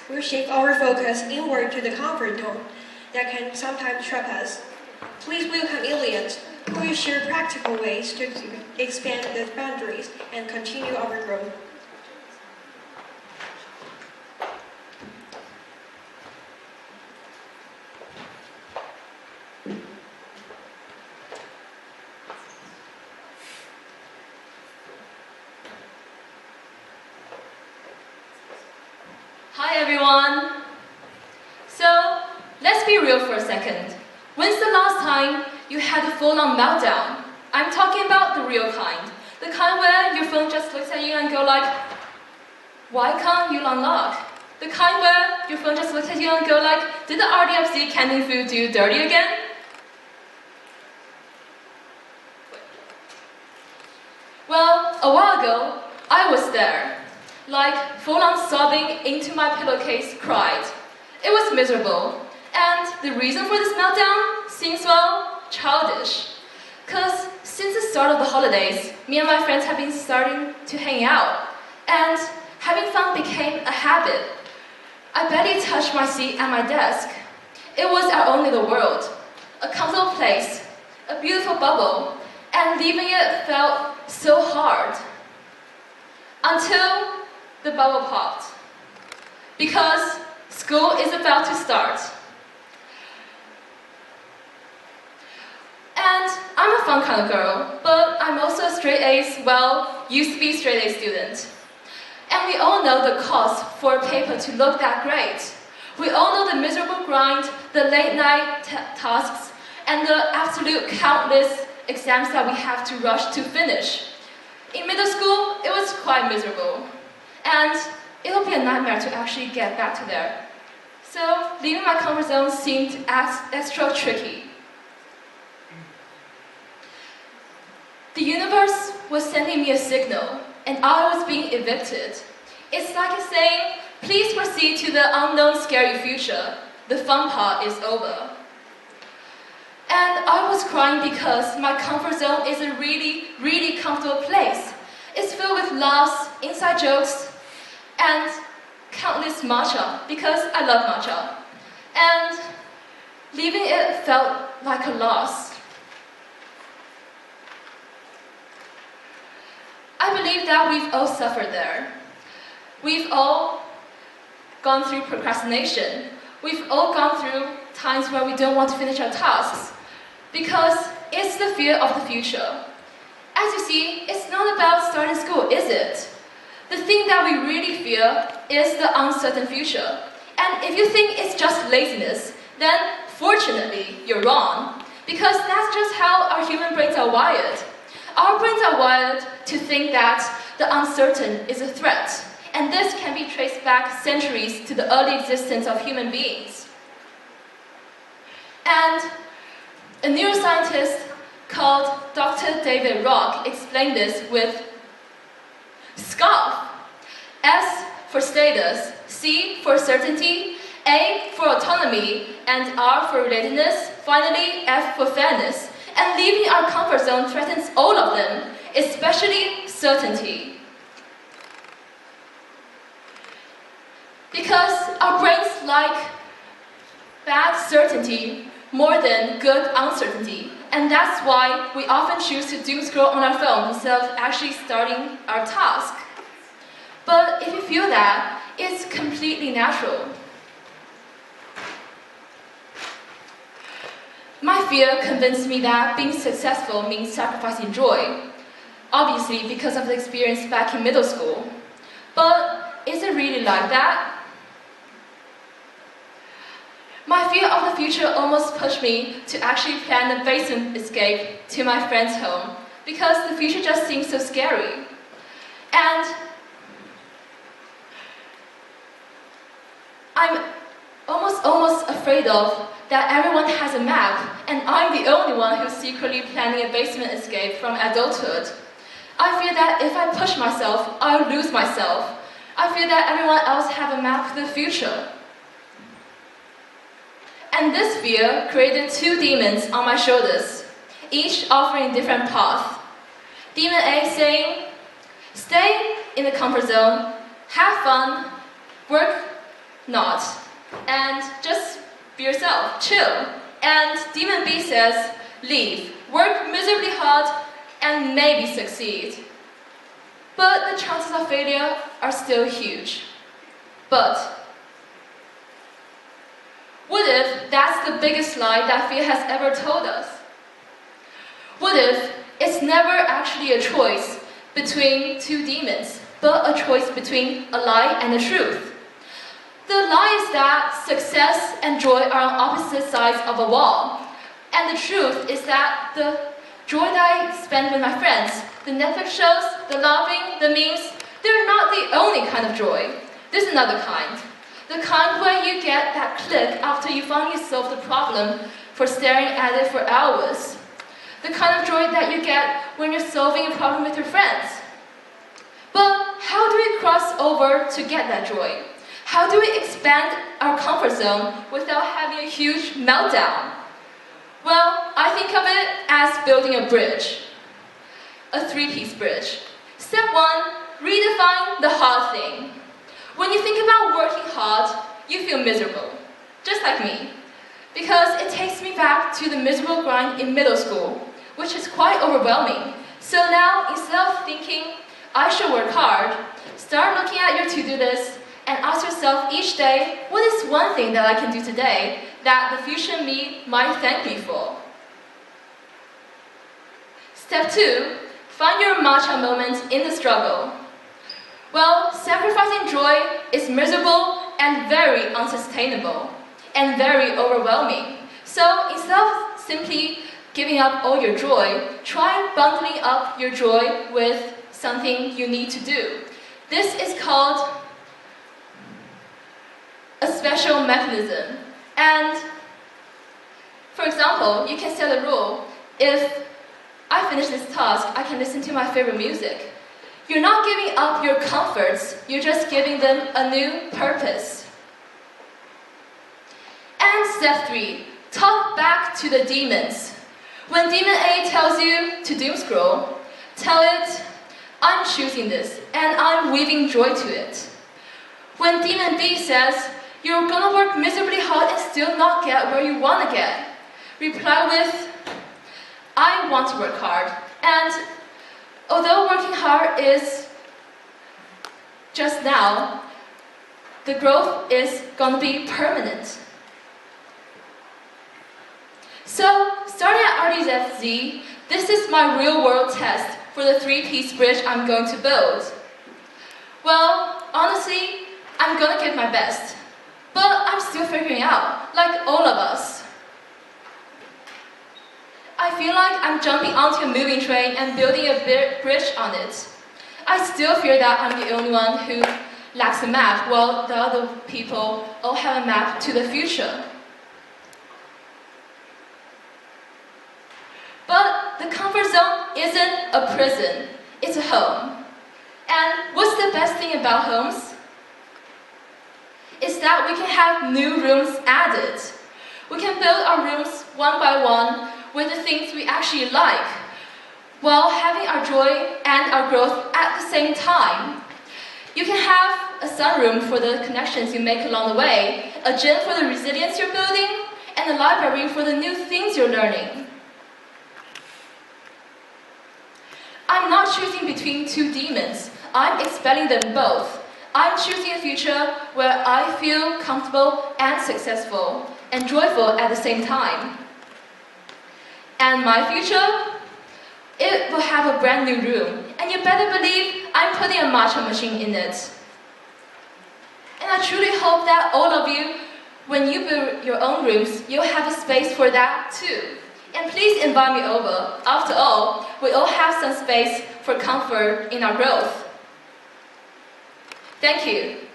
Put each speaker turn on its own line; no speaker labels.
will shift our focus inward to the comfort zone that can sometimes trap us. Please welcome Elliot, who will share practical ways to expand the boundaries and continue our growth.
Hi everyone! So, let's be real for a second. When's the last time you had a full-on meltdown? I'm talking about the real kind. The kind where your phone just looks at you and go like, why can't you unlock? The kind where your phone just looks at you and go like, did the RDFZ canteen food do you dirty again? Well, a while ago, I was there. Like, full-on sobbing into my pillowcase, cried. It was miserable, and the reason for this meltdown seems, well, childish. Cause since the start of the holidays, me and my friends have been starting to hang out, and having fun became a habit. I barely touched my seat at my desk. It was our own little world, a comfortable place, a beautiful bubble, and leaving it felt so hard. Until the bubble popped. Because school is about to start. And I'm a fun kind of girl, but I'm also a straight A's, well, used to be straight A student. And we all know the cost for a paper to look that great. We all know the miserable grind, the late night tasks, and the absolute countless exams that we have to rush to finish. In middle school, it was quite miserable. And it'll be a nightmare to actually get back to there. So, leaving my comfort zone seemed extra tricky. The universe was sending me a signal, and I was being evicted. It's like it's saying, please proceed to the unknown scary future. The fun part is over. And I was crying because my comfort zone is a really, really comfortable place. It's filled with laughs, inside jokes, and countless matcha, because I love matcha. And leaving it felt like a loss. I believe that we've all suffered there. We've all gone through procrastination. We've all gone through times where we don't want to finish our tasks, because it's the fear of the future. As you see, it's not about starting school, is it? The thing that we really fear is the uncertain future. And if you think it's just laziness, then fortunately, you're wrong. Because that's just how our human brains are wired. Our brains are wired to think that the uncertain is a threat. And this can be traced back centuries to the early existence of human beings. And a neuroscientist called Dr. David Rock explained this with SCARF. S for status, C for certainty, A for autonomy, and R for relatedness, finally F for fairness. And leaving our comfort zone threatens all of them, especially certainty. Because our brains like bad certainty more than good uncertainty. And that's why we often choose to doom scroll on our phone instead of actually starting our task. But if you feel that, it's completely natural. My fear convinced me that being successful means sacrificing joy. Obviously, because of the experience back in middle school. But is it really like that? My fear of the future almost pushed me to actually plan a basement escape to my friend's home, because the future just seems so scary. And I'm almost afraid of that everyone has a map, and I'm the only one who's secretly planning a basement escape from adulthood. I fear that if I push myself, I'll lose myself. I fear that everyone else have a map for the future. And this fear created two demons on my shoulders, each offering a different path. Demon A saying, stay in the comfort zone, have fun, work not. And just be yourself, chill. And Demon B says, leave, work miserably hard, and maybe succeed. But the chances of failure are still huge. But what if that's the biggest lie that fear has ever told us? What if it's never actually a choice between two demons, but a choice between a lie and the truth? The lie is that success and joy are on opposite sides of a wall. And the truth is that the joy that I spend with my friends, the Netflix shows, the laughing, the memes, they're not the only kind of joy. There's another kind. The kind where you get that click after you finally solve the problem for staring at it for hours. The kind of joy that you get when you're solving a problem with your friends. But how do we cross over to get that joy? How do we expand our comfort zone without having a huge meltdown? Well, I think of it as building a bridge. A three-piece bridge. Step 1, redefine the hard thing. When you think about working hard, you feel miserable, just like me. Because it takes me back to the miserable grind in middle school, which is quite overwhelming. So now, instead of thinking, I should work hard, start looking at your to-do list and ask yourself each day, what is one thing that I can do today that the future me might thank me for? Step 2, find your matcha moment in the struggle. Well, sacrificing joy is miserable and very unsustainable and very overwhelming. So instead of simply giving up all your joy, try bundling up your joy with something you need to do. This is called a special mechanism. And for example, you can set a rule. If I finish this task, I can listen to my favorite music. You're not giving up your comforts, you're just giving them a new purpose. And step 3, talk back to the demons. When demon A tells you to doom scroll, tell it, I'm choosing this, and I'm weaving joy to it. When demon B says, you're gonna work miserably hard and still not get where you wanna get, reply with, I want to work hard. And although working hard is just now, the growth is gonna be permanent. So, starting at RDFZ, this is my real-world test for the three-piece bridge I'm going to build. Well, honestly, I'm gonna give my best, but I'm still figuring out, like all of us. I feel like I'm jumping onto a moving train and building a bridge on it. I still fear that I'm the only one who lacks a map, while the other people all have a map to the future. But the comfort zone isn't a prison, it's a home. And what's the best thing about homes? Is that we can have new rooms added. We can build our rooms one by one with the things we actually like, while having our joy and our growth at the same time. You can have a sunroom for the connections you make along the way, a gym for the resilience you're building, and a library for the new things you're learning. I'm not choosing between two demons, I'm expelling them both. I'm choosing a future where I feel comfortable and successful, and joyful at the same time. And my future? It will have a brand new room, and you better believe I'm putting a matcha machine in it. And I truly hope that all of you, when you build your own rooms, you'll have a space for that too. And please invite me over. After all, we all have some space for comfort in our growth. Thank you.